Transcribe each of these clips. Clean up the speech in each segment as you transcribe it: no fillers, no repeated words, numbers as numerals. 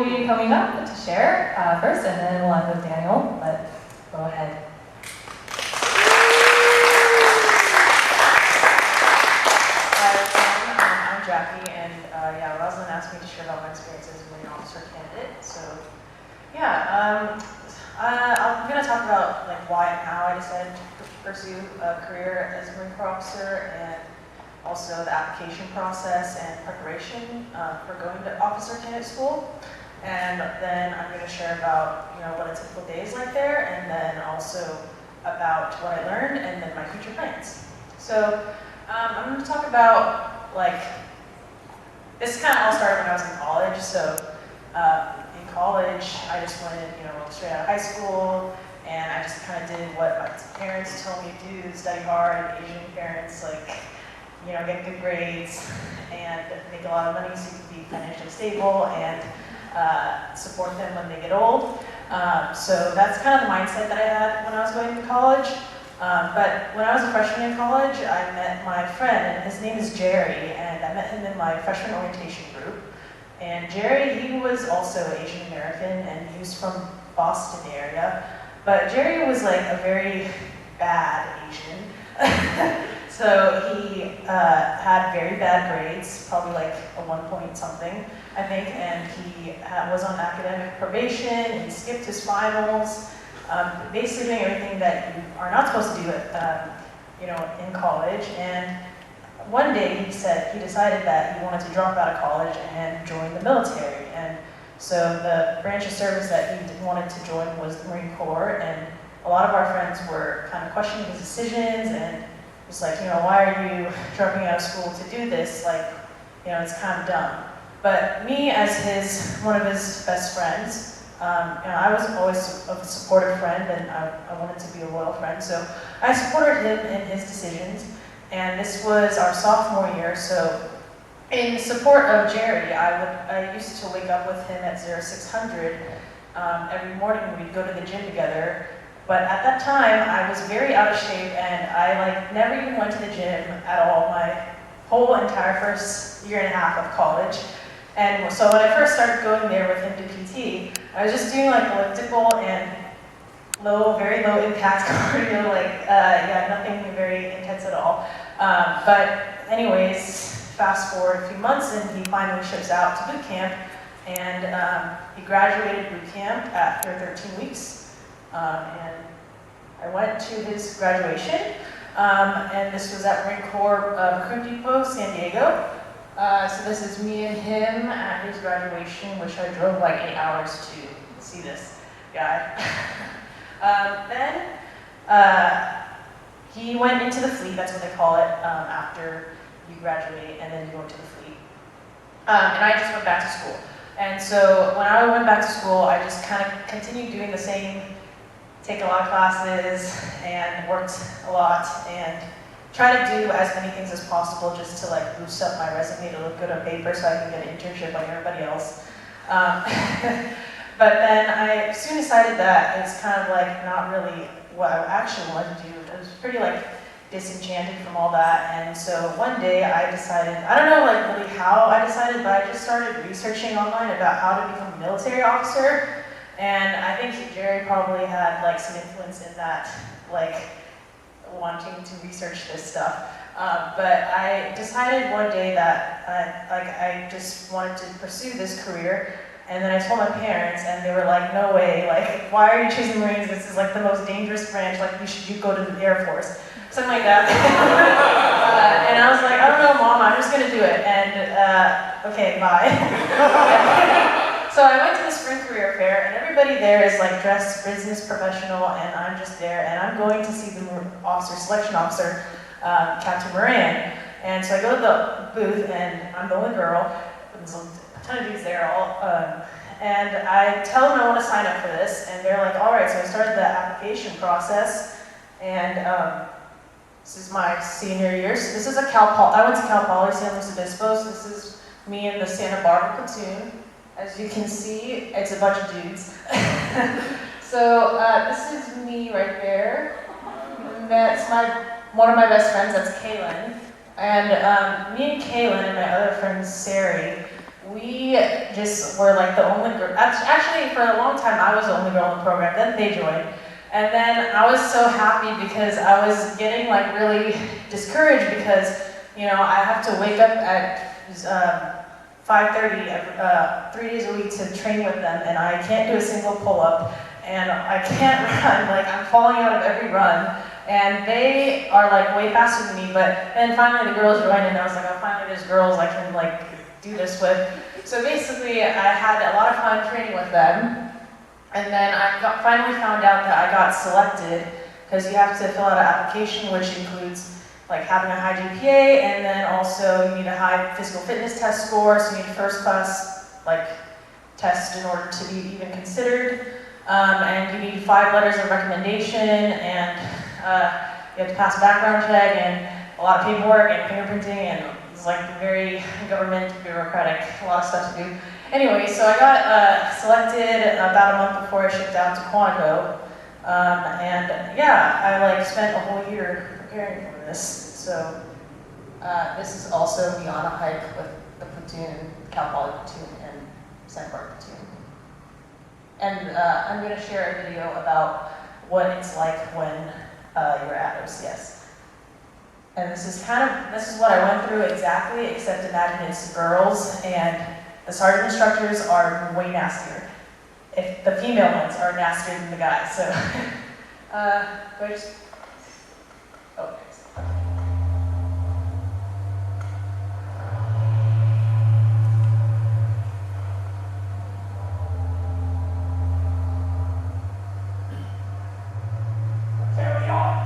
will be coming up to share first, and then we'll end with Daniel, but go ahead. Hi, I'm Jackie, and yeah, Rosalind asked me to share about my experiences as a Marine officer candidate. So yeah, I'm going to talk about like why and how I decided to pursue a career as a Marine Corp officer, and also the application process and preparation for going to officer candidate school. And then I'm going to share about what a typical day is like there, and then also about what I learned, and then my future plans. So I'm going to talk about this kind of all started when I was in college. So in college, I just went straight out of high school, and I just kind of did what my parents told me to do: study hard. Asian parents, get good grades and make a lot of money so you can be financially stable and support them when they get old. So that's kind of the mindset that I had when I was going to college. But when I was a freshman in college, I met my friend, and his name is Jerry, and I met him in my freshman orientation group. And Jerry, he was also Asian American, and he was from Boston area. But Jerry was like a very bad Asian. So he had very bad grades, probably like a 1 point something, I think, and he was on academic probation, and he skipped his finals, basically doing everything that you are not supposed to do in college. And one day he decided that he wanted to drop out of college and join the military. And so the branch of service that he wanted to join was the Marine Corps, and a lot of our friends were kind of questioning his decisions, and it's like, why are you dropping out of school to do this? It's kind of dumb. But me, as one of his best friends, I was always a supportive friend, and I wanted to be a loyal friend. So I supported him in his decisions, and this was our sophomore year. So in support of Jerry, I used to wake up with him at 0600 every morning. We'd go to the gym together. But at that time, I was very out of shape, and I never even went to the gym at all my whole entire first year and a half of college. And so when I first started going there with him to PT, I was just doing elliptical and very low impact cardio, nothing very intense at all. But anyways, fast forward a few months, and he finally ships out to boot camp, and he graduated boot camp after 13 weeks. And I went to his graduation, and this was at Marine Corp Recruit Depot, San Diego. So this is me and him at his graduation, which I drove 8 hours to see this guy. Then he went into the fleet, that's what they call it, after you graduate and then you go into the fleet. And I just went back to school. And so when I went back to school, I just kind of continued doing the same, take a lot of classes and worked a lot and try to do as many things as possible just to boost up my resume to look good on paper so I can get an internship like everybody else. But then I soon decided that it's kind of not really what I actually wanted to do. I was pretty disenchanted from all that, and so one day I decided, I don't know really how I decided, but I just started researching online about how to become a military officer. And I think Jerry probably had some influence in that, wanting to research this stuff. But I decided one day that I just wanted to pursue this career. And then I told my parents, and they were like, "No way! Why are you choosing Marines? This is the most dangerous branch. You go to the Air Force." Something like that. And I was like, "I don't know, Mom. I'm just gonna do it." And okay, bye. So I went to the spring career fair, and everybody there is dressed business professional, and I'm just there, and I'm going to see the selection officer, Captain Moran. And so I go to the booth, and I'm the only girl. There's a ton of dudes there, and I tell them I want to sign up for this, and they're like, "All right." So I started the application process, and this is my senior year. So this is I went to Cal Poly San Luis Obispo. So this is me in the Santa Barbara platoon. As you can see, it's a bunch of dudes. So this is me right there. That's one of my best friends, that's Kaylin. And me and Kaylin and my other friend, Sari, we just were like the only girl. Actually, for a long time, I was the only girl in the program. Then they joined. And then I was so happy because I was getting like really discouraged because, you know, I have to wake up at 5:30 3 days a week to train with them, and I can't do a single pull-up, and I can't run. Like, I'm falling out of every run, and they are like way faster than me. But then finally the girls joined, and I was like, oh, finally there's girls I can like do this with. So basically, I had a lot of fun training with them. And then I finally found out that I got selected because you have to fill out an application, which includes like having a high GPA, and then also you need a high physical fitness test score, so you need a first class like test in order to be even considered. And you need 5 letters of recommendation, and you have to pass a background check, and a lot of paperwork and fingerprinting, and it's like very government bureaucratic, a lot of stuff to do. Anyway, so I got selected about a month before I shipped out to Quantico, and yeah, I like spent a whole year preparing for this. So this is also me on a hike with the platoon, Cal Poly platoon, and Santa Barbara platoon. And I'm going to share a video about what it's like when you're at OCS. And this is what I went through exactly, except imagine it's girls, and the sergeant instructors are way nastier. If the female ones are nastier than the guys, so. Do I just, oh, thanks. Carry on!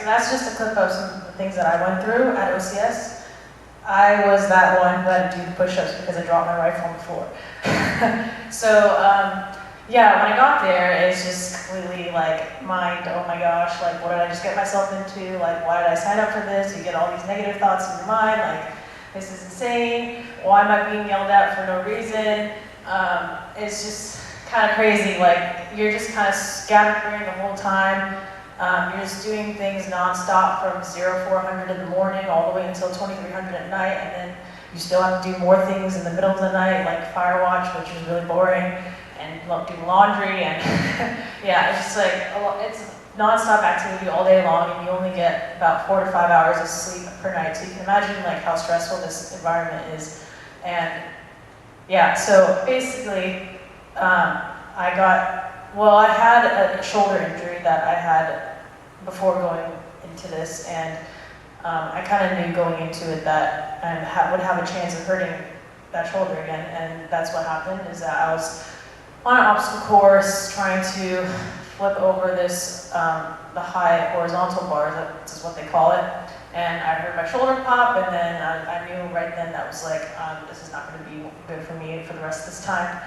So that's just a clip of some of the things that I went through at OCS. I was that one that did the push-ups because I dropped my rifle on the floor. So yeah, when I got there, it's just completely like mind, oh my gosh, like what did I just get myself into? Like why did I sign up for this? You get all these negative thoughts in your mind, like this is insane. Why am I being yelled at for no reason? It's just kind of crazy. Like you're just kind of scatterbrained the whole time. You're just doing things nonstop from 0400 in the morning all the way until 2300 at night, and then you still have to do more things in the middle of the night, like fire watch, which is really boring, and do laundry, and yeah, it's just like, it's nonstop activity all day long, and you only get about 4 to 5 hours of sleep per night, so you can imagine like how stressful this environment is. And yeah, so basically, I had a shoulder injury that I had before going into this, and I kind of knew going into it that I would have a chance of hurting that shoulder again, and that's what happened, is that I was on an obstacle course trying to flip over this, the high horizontal bars, that's what they call it, and I heard my shoulder pop, and then I knew right then that was like, this is not going to be good for me for the rest of this time.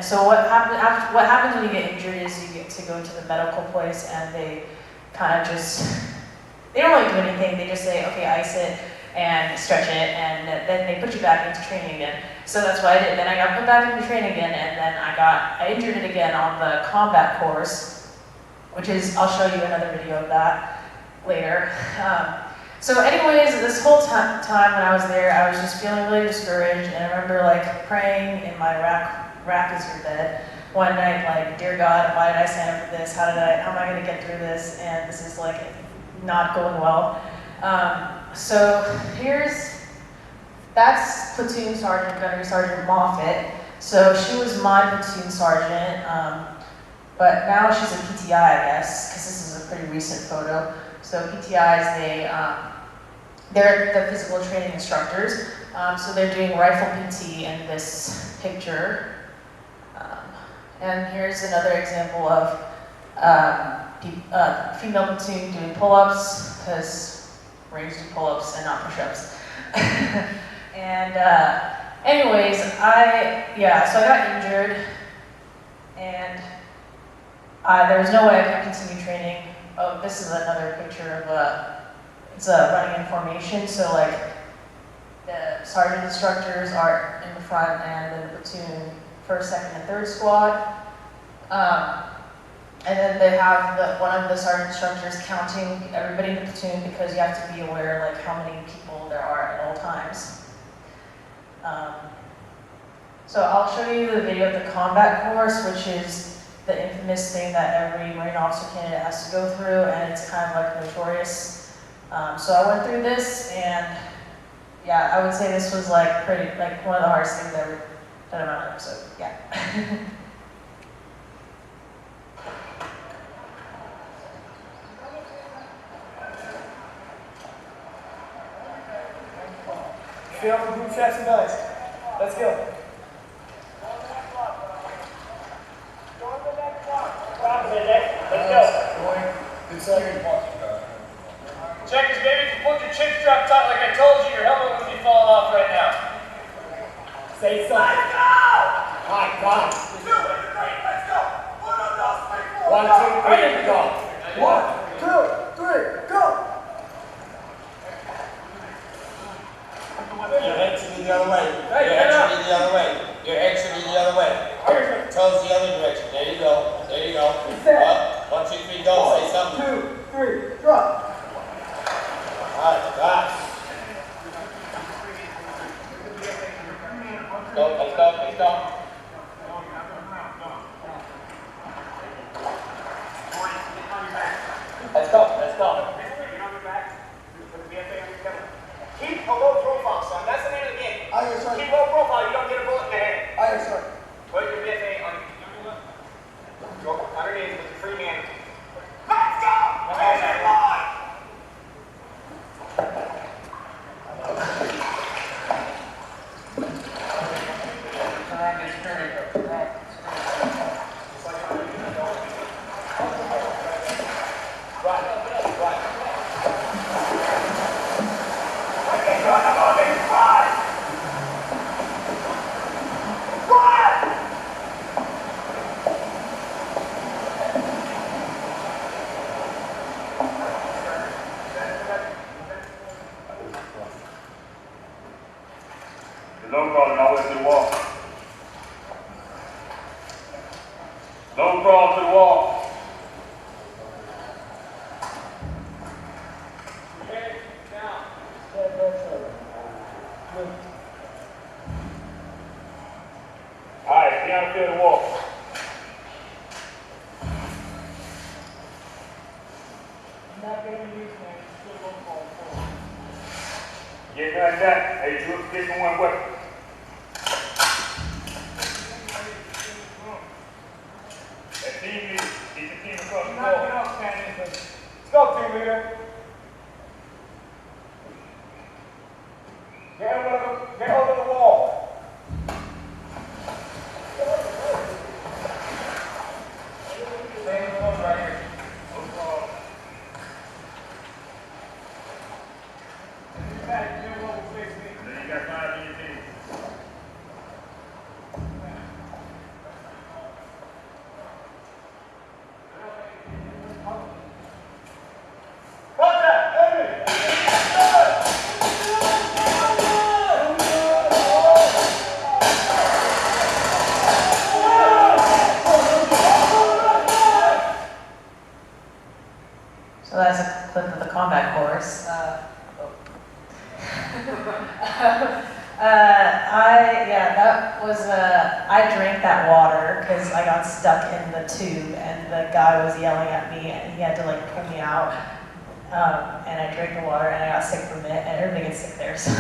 So what happens when you get injured is you get to go to the medical place, and they kind of just, they don't really do anything, they just say, okay, ice it and stretch it, and then they put you back into training again. So that's what I did. Then I got put back into training again, and then I injured it again on the combat course, which is, I'll show you another video of that later. So anyways, this whole time when I was there, I was just feeling really discouraged, and I remember like praying in my rack is your bed one night, like, dear God, why did I sign up for this? How am I gonna get through this? And this is like not going well. So that's Platoon Sergeant, Gunnery Sergeant Moffett. So she was my platoon sergeant, but now she's a PTI, I guess, because this is a pretty recent photo. So PTIs, they're the physical training instructors. So they're doing rifle PT in this picture. And here's another example of female platoon doing pull-ups, because Marines do pull-ups and not push-ups. And anyways, so I got injured, and there was no way I could continue training. Oh, this is another picture of it's running in formation. So like the sergeant instructors are in the front, and then the platoon first, second, and third squad. And then they have one of the sergeant instructors counting everybody in the platoon, because you have to be aware like how many people there are at all times. So I'll show you the video of the combat course, which is the infamous thing that every Marine officer candidate has to go through, and it's kind of like notorious. So I went through this, and yeah, I would say this was like one of the hardest things I've ever done in my life. So yeah. Feel for group checks and dice. Let's go. Let's go. Check this, baby. Put your chin strap tight like I told you. Your helmet would be falling off right now. Say something. Let's go! All right, come on. 2, 3, let's go. 1, 2, 3, go. 1, 2, 3, go. Your head should be the other way. Your head should be the other way. Your head should be the other way. Toes the other direction. There you go. There you go. Up. 1, 2, 3, go. Say something. 2, 3, drop. Alright, got it. Go, let's go, let's go. not gonna be used, man. It's still going forward. Get done that. Hey, Drew, this one weapon. That team leader, get the team across the Knock it ball. off, Cannon. Let's go, team leader. Get over the wall. Stay in the wall right here. You got 5 in your team. So that's a clip of the combat course. I drank that water because I got stuck in the tube and the guy was yelling at me and he had to like pull me out. And I drank the water and I got sick from it and everybody gets sick there. So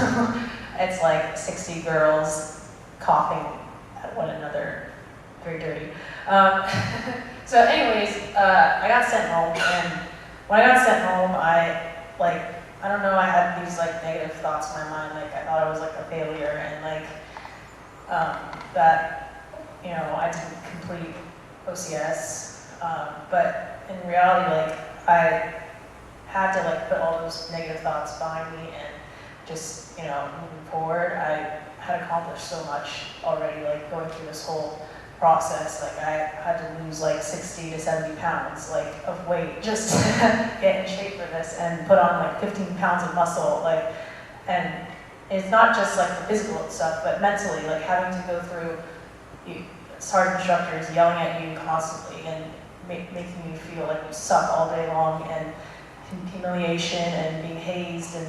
it's like 60 girls coughing at one another, very dirty. So anyways, I got sent home and when I got sent home, I don't know, I had these like negative thoughts in my mind, like I thought I was like a failure and like that, you know, I didn't complete OCS, but in reality, like I had to like put all those negative thoughts behind me and just, you know, moving forward, I had accomplished so much already, like going through this whole process. Like I had to lose like 60 to 70 pounds like of weight just to get in shape for this and put on like 15 pounds of muscle, like, and it's not just like the physical stuff, but mentally, like having to go through sergeant instructors yelling at you constantly and making you feel like you suck all day long, and humiliation and being hazed and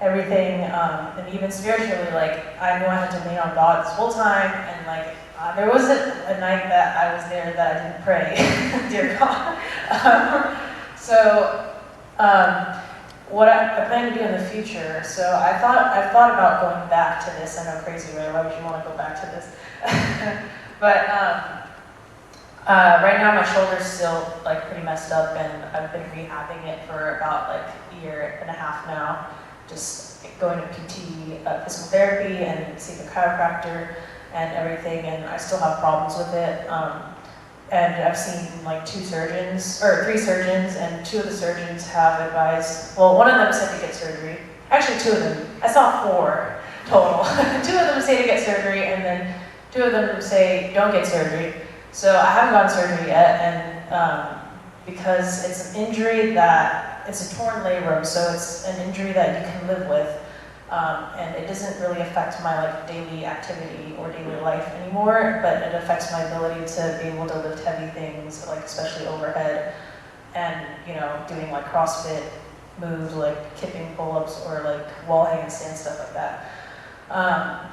everything, and even spiritually, like I knew I had to lean on God this whole time, and like there wasn't a night that I was there that I didn't pray, dear God. What I plan to do in the future, so I've thought about going back to this. I know, crazy, right? Why would you want to go back to this? But right now my shoulder's still like pretty messed up, and I've been rehabbing it for about like a year and a half now. Just going to PT, physical therapy, and see the chiropractor and everything, and I still have problems with it. And I've seen like 3 surgeons, and 2 of the surgeons have advised, well, one of them said to get surgery. Actually, 2 of them. I saw 4 total. 2 of them say to get surgery, and then 2 of them say don't get surgery. So I haven't gotten surgery yet, and because it's an injury that, it's a torn labrum, so it's an injury that you can live with. And it doesn't really affect my like daily activity or daily life anymore, but it affects my ability to be able to lift heavy things, like especially overhead, and you know, doing like CrossFit moves like kipping pull-ups or like wall handstand, stuff like that.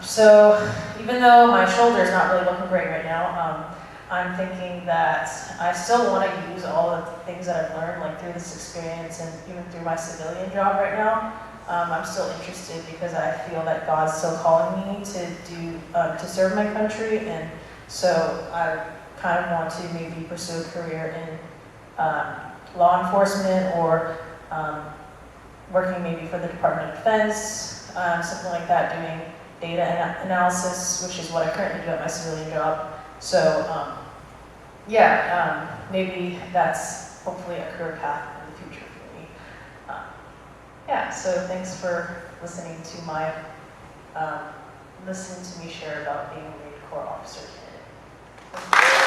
So even though my shoulder is not really looking great right now, I'm thinking that I still want to use all of the things that I've learned like through this experience and even through my civilian job right now. I'm still interested because I feel that God's still calling me to serve my country, and so I kind of want to maybe pursue a career in law enforcement or working maybe for the Department of Defense, something like that, doing data analysis, which is what I currently do at my civilian job. So maybe that's hopefully a career path in the future for me. So thanks for listening to my, listening to me share about being a Marine Corps officer candidate.